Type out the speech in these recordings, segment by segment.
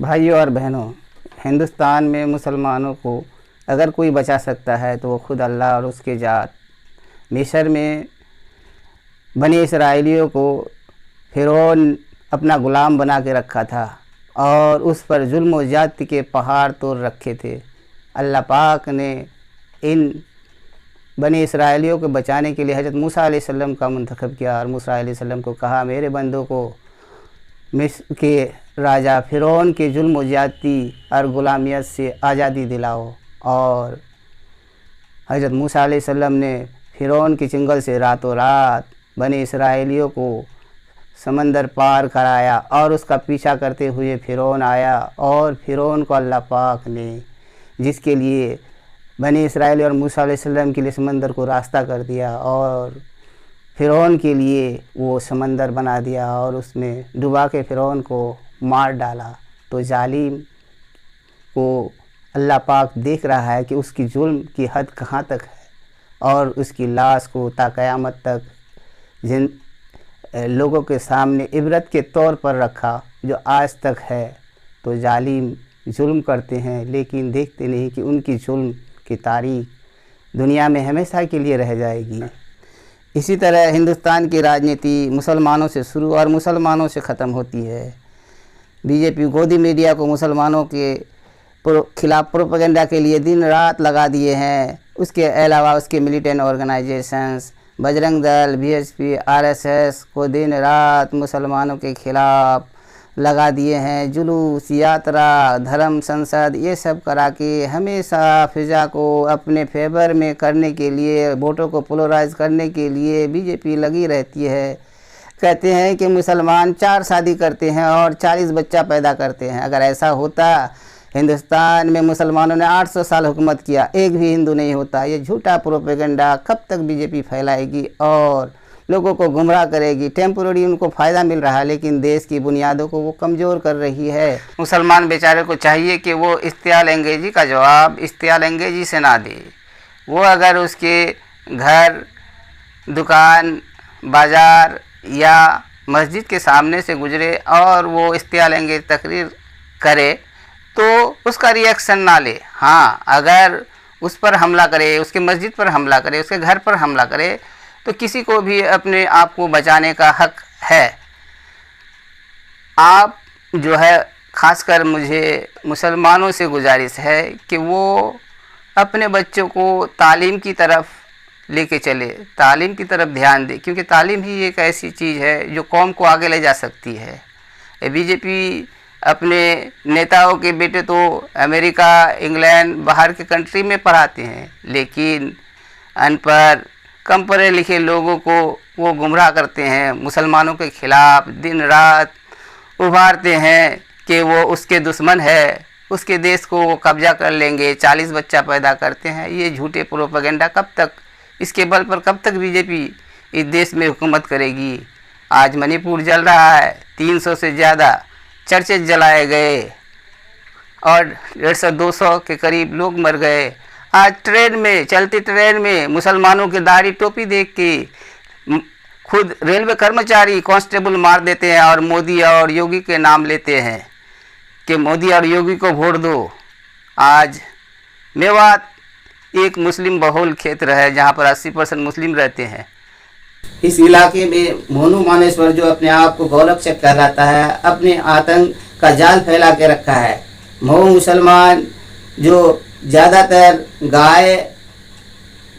भाइयों और बहनों, हिंदुस्तान में मुसलमानों को अगर कोई बचा सकता है तो वो खुद अल्लाह और उसके जात। मिस्र में बनी इसराइलियों को फ़िरौन अपना ग़ुलाम बना के रखा था और उस पर जुल्म और ज़्यादती के पहाड़ तोड़ रखे थे। अल्लाह पाक ने इन बनी इसराइलियों को बचाने के लिए हज़रत मूसा अलैहिस्सलाम का मुंतखब किया और मूसा अलैहिस्सलाम को कहा, मेरे बंदों को मिस्र के राजा फ़िरौन के जुल्म और ज़्यादती और ग़ुलामियत से आज़ादी दिलाओ। और हज़रत मूसा अलैहिस्सलाम ने फ़िरौन के चंगुल से रातों रात बनी इसराइलियों को समंदर पार कराया और उसका पीछा करते हुए फ़िरौन आया और फ़िरौन को अल्लाह पाक ने, जिसके लिए बनी इसराइल और मूसा अलैहिस्सलाम के लिए समंदर को रास्ता कर दिया और फ़िरौन के लिए वो समंदर बना दिया और उसमें डुबा के फ़िरौन को मार डाला। तो जालिम को अल्लाह पाक देख रहा है कि उसकी जुल्म की हद कहाँ तक है और उसकी लाश को ता क़यामत तक जिन लोगों के सामने इबरत के तौर पर रखा जो आज तक है। तो जालिम जुल्म करते हैं लेकिन देखते नहीं कि उनकी जुल्म की तारीख दुनिया में हमेशा के लिए रह जाएगी। इसी तरह हिंदुस्तान की राजनीति मुसलमानों से शुरू और मुसलमानों से ख़त्म होती है। बीजेपी गोदी मीडिया को मुसलमानों के खिलाफ प्रोपेगेंडा के लिए दिन रात लगा दिए हैं। उसके अलावा उसके militant organisations Bajrang Dal, BHP, RSS को दिन रात मुसलमानों के खिलाफ लगा दिए हैं। जुलूस, यात्रा, धर्म संसद ये सब करा के हमेशा फ़िज़ा को अपने फेवर में करने के लिए, वोटों को पोलराइज करने के लिए बीजेपी लगी रहती है। कहते हैं कि मुसलमान 4 शादी करते हैं और 40 बच्चा पैदा करते हैं। अगर ऐसा होता, हिंदुस्तान में मुसलमानों ने 800 साल हुकूमत किया, एक भी हिंदू नहीं होता। ये झूठा प्रोपेगेंडा कब तक बीजेपी फैलाएगी और लोगों को गुमराह करेगी। टेम्पोररी उनको फ़ायदा मिल रहा है लेकिन देश की बुनियादों को वो कमज़ोर कर रही है। मुसलमान बेचारे को चाहिए कि वो इश्तियाल अंगेज़ी का जवाब इश्तियाल अंगेज़ी से ना दे। वो अगर उसके घर, दुकान, बाज़ार या मस्जिद के सामने से गुजरे और वो इश्तियाल अंगेज़ तकरीर करे तो उसका रिएक्शन ना ले। हाँ, अगर उस पर हमला करे, उसके मस्जिद पर हमला करे, उसके घर पर हमला करे तो किसी को भी अपने आप को बचाने का हक है। आप जो है, ख़ासकर मुझे मुसलमानों से गुजारिश है कि वो अपने बच्चों को तालीम की तरफ लेके चले, तालीम की तरफ ध्यान दे, क्योंकि तालीम ही एक ऐसी चीज़ है जो कौम को आगे ले जा सकती है। बीजेपी अपने नेताओं के बेटे तो अमेरिका, इंग्लैंड, बाहर के कंट्री में पढ़ाते हैं लेकिन अनपढ़, कम पढ़े लिखे लोगों को वो गुमराह करते हैं, मुसलमानों के खिलाफ दिन रात उभारते हैं कि वो उसके दुश्मन है, उसके देश को वो कब्जा कर लेंगे, 40 बच्चा पैदा करते हैं। ये झूठे प्रोपेगेंडा कब तक, इसके बल पर कब तक बीजेपी इस देश में हुकूमत करेगी। आज मणिपुर जल रहा है, 300 से ज़्यादा चर्चेज जलाए गए और 150-200 के करीब लोग मर गए। आज ट्रेन में, चलती ट्रेन में मुसलमानों की दाढ़ी टोपी देख के खुद रेलवे कर्मचारी कांस्टेबल मार देते हैं और मोदी और योगी के नाम लेते हैं कि मोदी और योगी को वोट दो। आज मेवात एक मुस्लिम बहुल क्षेत्र है जहां पर 80% मुस्लिम रहते हैं। इस इलाके में मोनू मानेश्वर जो अपने आप को गौरक्षक कहलाता है, अपने आतंक का जाल फैला के रखा है। वो मुसलमान जो ज़्यादातर गाय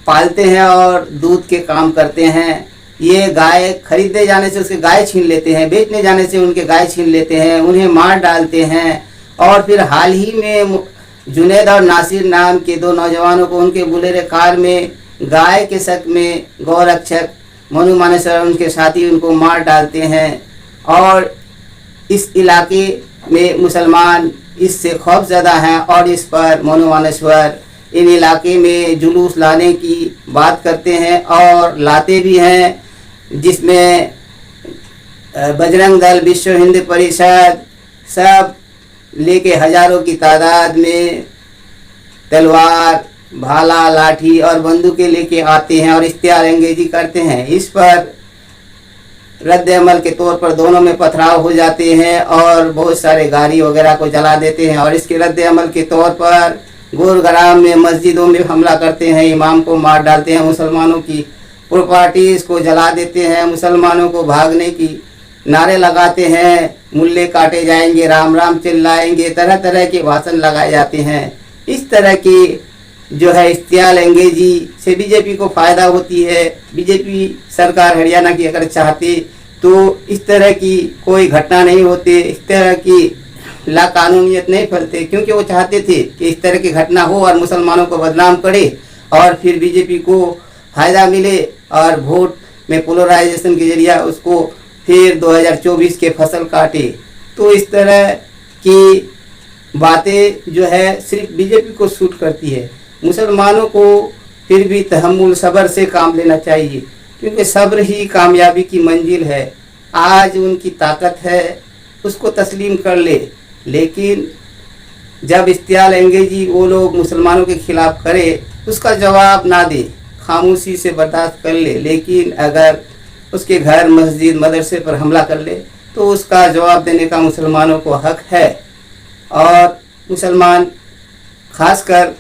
पालते हैं और दूध के काम करते हैं, ये गाय खरीदने जाने से उसके गाय छीन लेते हैं, बेचने जाने से उनके गाय छीन लेते हैं, उन्हें मार डालते हैं। और फिर हाल ही में जुनैद और नासिर नाम के 2 नौजवानों को उनके बुलेरो कार में गाय के शक में गौरक्षक मोनू मानेश्वर और उनके साथी उनको मार डालते हैं। और इस इलाके में मुसलमान इससे खौफज़दा हैं और इस पर मोनू मानेश्वर इन इलाके में जुलूस लाने की बात करते हैं और लाते भी हैं, जिसमें बजरंग दल, विश्व हिंदू परिषद सब लेके हज़ारों की तादाद में तलवार, भाला, लाठी और बंदूकें लेके आते हैं और इश्तिहार अंगेज़ी करते हैं। इस पर रद्द अमल के तौर पर दोनों में पथराव हो जाते हैं और बहुत सारे गाड़ी वगैरह को जला देते हैं। और इसके रद्द अमल के तौर पर गुरुग्राम में मस्जिदों में हमला करते हैं, इमाम को मार डालते हैं, मुसलमानों की प्रॉपर्टीज को जला देते हैं, मुसलमानों को भागने की नारे लगाते हैं, मुल्ले काटे जाएंगे, राम राम चिल्लाएंगे, तरह तरह के भाषण लगाए जाते हैं। इस तरह की जो है इश्तियाल अंगेजी से बीजेपी को फायदा होती है। बीजेपी सरकार हरियाणा की अगर चाहती तो इस तरह की कोई घटना नहीं होती, इस तरह की लाकानूनियत नहीं फैलते, क्योंकि वो चाहते थे कि इस तरह की घटना हो और मुसलमानों को बदनाम करे और फिर बीजेपी को फायदा मिले और वोट में पोलराइजेशन के जरिए उसको फिर 2024 के फसल काटे। तो इस तरह की बातें जो है सिर्फ बीजेपी को सूट करती है। मुसलमानों को फिर भी तहम्मुल सब्र से काम लेना चाहिए, क्योंकि सब्र ही कामयाबी की मंजिल है। आज उनकी ताकत है, उसको तस्लीम कर ले, लेकिन जब इश्तियाल अंगेजी वो लोग मुसलमानों के खिलाफ करे उसका जवाब ना दे, खामोशी से बर्दाश्त कर ले। लेकिन अगर उसके घर मस्जिद मदरसे पर हमला कर ले तो उसका जवाब देने का मुसलमानों को हक है। और मुसलमान खासकर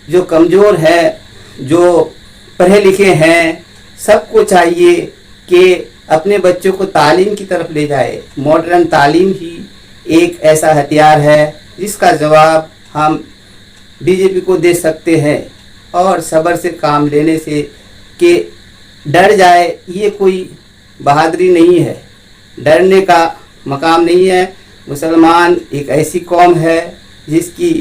जो कमज़ोर है, जो पढ़े लिखे हैं, सबको चाहिए कि अपने बच्चों को तालीम की तरफ ले जाए। मॉडर्न तालीम ही एक ऐसा हथियार है जिसका जवाब हम बीजेपी को दे सकते हैं। और सब्र से काम लेने से कि डर जाए ये कोई बहादुरी नहीं है, डरने का मकाम नहीं है। मुसलमान एक ऐसी कौम है जिसकी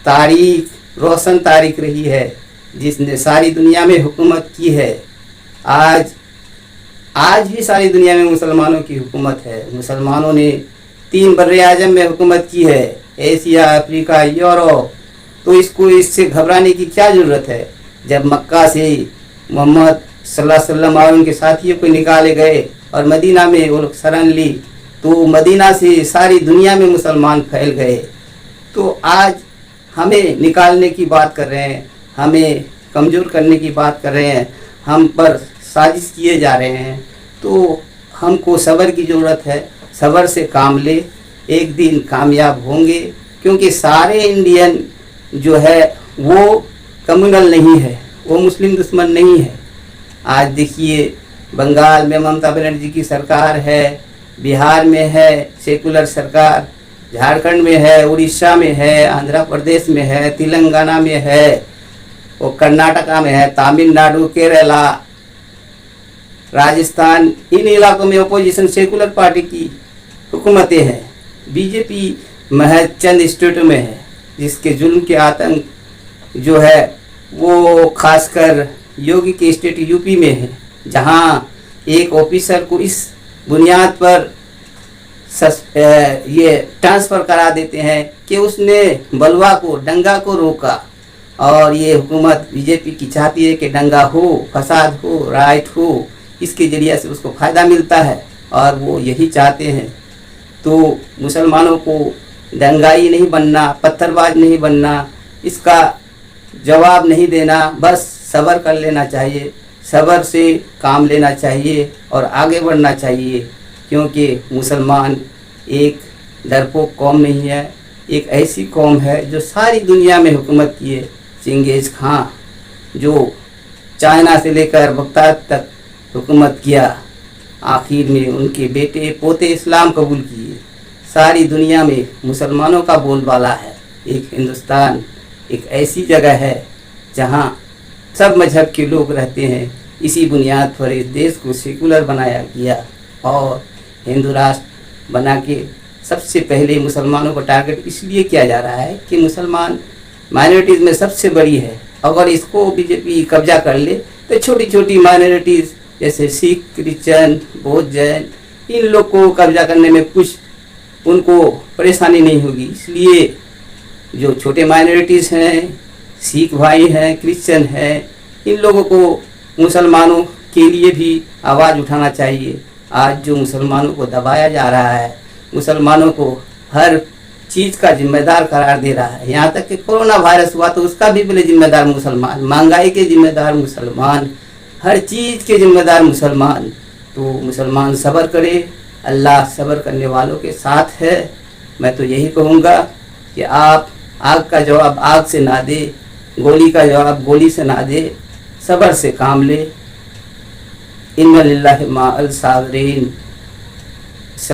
तारीख रोशन तारीख रही है, जिसने सारी दुनिया में हुकूमत की है। आज भी सारी दुनिया में मुसलमानों की हुकूमत है। मुसलमानों ने 3 बर्रे आजम में हुकूमत की है, एशिया, अफ्रीका, यूरोप। तो इससे घबराने की क्या ज़रूरत है। जब मक्का से मोहम्मद सल्लल्लाहु अलैहि वसल्लम और उनके साथियों को निकाले गए और मदीना में वो लोग शरण ली, तो मदीना से सारी दुनिया में मुसलमान फैल गए। तो आज हमें निकालने की बात कर रहे हैं, हमें कमज़ोर करने की बात कर रहे हैं, हम पर साजिश किए जा रहे हैं। तो हमको सब्र की ज़रूरत है, सब्र से काम ले, एक दिन कामयाब होंगे। क्योंकि सारे इंडियन जो है वो कम्युनल नहीं है, वो मुस्लिम दुश्मन नहीं है। आज देखिए बंगाल में ममता बनर्जी की सरकार है, बिहार में है सेकुलर सरकार, झारखंड में है, उड़ीसा में है, आंध्र प्रदेश में है, तेलंगाना में है, वो कर्नाटका में है, तमिलनाडु, केरला, राजस्थान, इन इलाकों में अपोजिशन सेकुलर पार्टी की हुकूमतें हैं। बीजेपी महज चंद स्टेटों में है, जिसके जुल्म के आतंक जो है वो खासकर योगी के स्टेट यूपी में है, जहां एक ऑफिसर को इस बुनियाद पर ये ट्रांसफ़र करा देते हैं कि उसने बलवा को, दंगा को रोका। और ये हुकूमत बीजेपी की चाहती है कि दंगा हो, फसाद हो, राइट हो, इसके जरिए से उसको फ़ायदा मिलता है और वो यही चाहते हैं। तो मुसलमानों को दंगाई नहीं बनना, पत्थरबाज नहीं बनना, इसका जवाब नहीं देना, बस सब्र कर लेना चाहिए, सब्र से काम लेना चाहिए और आगे बढ़ना चाहिए। क्योंकि मुसलमान एक डरपोक कौम नहीं है, एक ऐसी कौम है जो सारी दुनिया में हुकूमत की है। चंगेज़ खां जो चाइना से लेकर बगदाद तक हुकूमत किया, आखिर में उनके बेटे पोते इस्लाम कबूल किए। सारी दुनिया में मुसलमानों का बोलबाला है। एक हिंदुस्तान एक ऐसी जगह है जहाँ सब मजहब के लोग रहते हैं। इसी बुनियाद पर इस देश को सेकुलर बनाया गया और हिंदू राष्ट्र बना के सबसे पहले मुसलमानों को टारगेट इसलिए किया जा रहा है कि मुसलमान माइनॉरिटीज़ में सबसे बड़ी है। अगर इसको बीजेपी कब्जा कर ले तो छोटी छोटी माइनॉरिटीज़ जैसे सिख, क्रिश्चियन, बौद्ध, जैन, इन लोग को कब्जा करने में कुछ उनको परेशानी नहीं होगी। इसलिए जो छोटे माइनॉरिटीज़ हैं, सिख भाई हैं, क्रिश्चियन हैं, इन लोगों को मुसलमानों के लिए भी आवाज़ उठाना चाहिए। आज जो मुसलमानों को दबाया जा रहा है, मुसलमानों को हर चीज़ का जिम्मेदार करार दे रहा है, यहाँ तक कि कोरोना वायरस हुआ तो उसका भी पहले जिम्मेदार मुसलमान, महंगाई के जिम्मेदार मुसलमान, हर चीज़ के जिम्मेदार मुसलमान। तो मुसलमान सब्र करे, अल्लाह सब्र करने वालों के साथ है। मैं तो यही कहूँगा कि आप आग का जवाब आग से ना दे, गोली का जवाब गोली से ना दे, सब्र से काम ले। इन्ना लिल्लाहि मा अल साबिरीन।